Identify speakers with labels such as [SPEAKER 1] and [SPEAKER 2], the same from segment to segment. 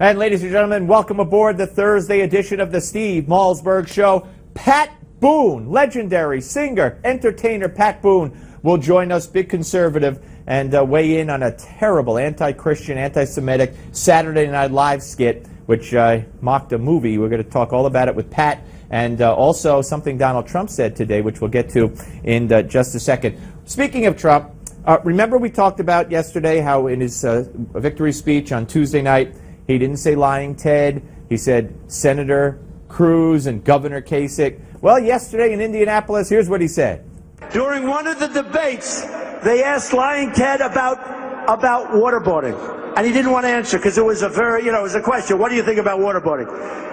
[SPEAKER 1] And ladies and gentlemen, welcome aboard the Thursday edition of the Steve Malzberg Show. Pat Boone, legendary singer, entertainer Pat Boone, will join us, big conservative, and weigh in on a terrible anti-Christian, anti-Semitic Saturday Night Live skit, which mocked a movie. We're going to talk all about it with Pat, and also something Donald Trump said today, which we'll get to in just a second. Speaking of Trump, remember we talked about yesterday how in his victory speech on Tuesday night, he didn't say lying Ted. He said Senator Cruz and Governor Kasich. Well, yesterday in Indianapolis, here's what he said.
[SPEAKER 2] During one of the debates, they asked lying Ted about waterboarding. And he didn't want to answer because it was a very, it was a question. What do you think about waterboarding?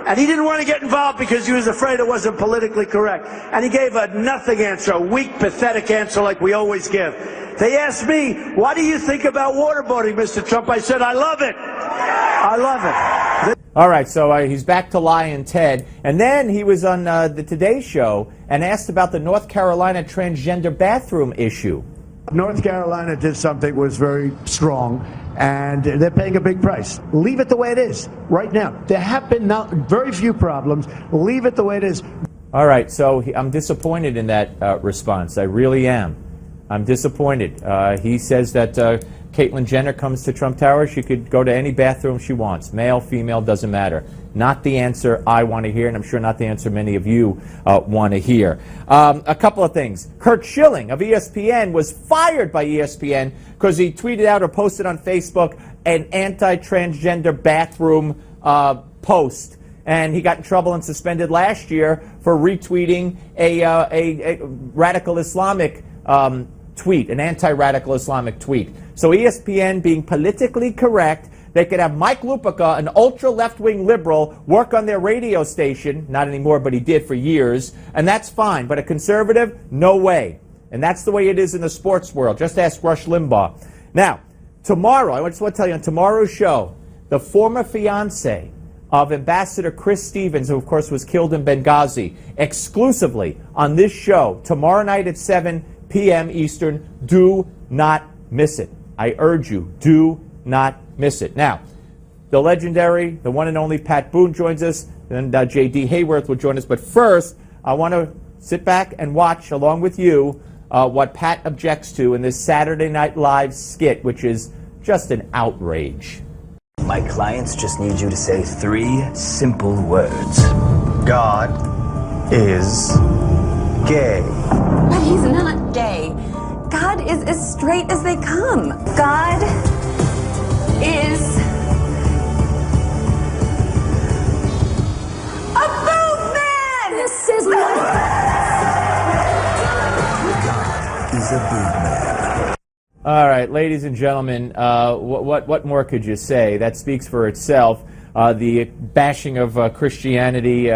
[SPEAKER 2] And he didn't want to get involved because he was afraid it wasn't politically correct. And he gave a nothing answer, a weak, pathetic answer like we always give. They asked me, what do you think about waterboarding, Mr. Trump? I said, I love it. I love it.
[SPEAKER 1] All right, so he's back to lying Ted. And then he was on the Today Show and asked about the North Carolina transgender bathroom issue.
[SPEAKER 3] North Carolina did something that was very strong, and they're paying a big price. Leave it the way it is right now. There have been very few problems. Leave it the way it is.
[SPEAKER 1] All right, so I'm disappointed in that response. I really am. I'm disappointed. He says that Caitlyn Jenner comes to Trump Tower. She could go to any bathroom she wants. Male, female, doesn't matter. Not the answer I want to hear, and I'm sure not the answer many of you want to hear. A couple of things. Kurt Schilling of ESPN was fired by ESPN because he tweeted out or posted on Facebook an anti-transgender bathroom post. And he got in trouble and suspended last year for retweeting a radical Islamic tweet, an anti-radical Islamic tweet. So ESPN, being politically correct, they could have Mike Lupica, an ultra-left-wing liberal, work on their radio station. Not anymore, but he did for years. And that's fine. But a conservative, no way. And that's the way it is in the sports world. Just ask Rush Limbaugh. Now, tomorrow, I just want to tell you, on tomorrow's show, the former fiancé of Ambassador Chris Stevens, who, of course, was killed in Benghazi, exclusively on this show, tomorrow night at 7 p.m. Eastern. Do not miss it. I urge you, do not miss it. Now, the legendary, the one and only Pat Boone joins us, and J.D. Hayworth will join us. But first, I want to sit back and watch, along with you, what Pat objects to in this Saturday Night Live skit, which is just an outrage.
[SPEAKER 4] My clients just need you to say 3 simple words. God is gay.
[SPEAKER 5] But he's not gay. God is as straight as they come. God is a boob man! This is not...
[SPEAKER 4] God is a boob man.
[SPEAKER 1] All right, ladies and gentlemen, what more could you say? That speaks for itself. The bashing of Christianity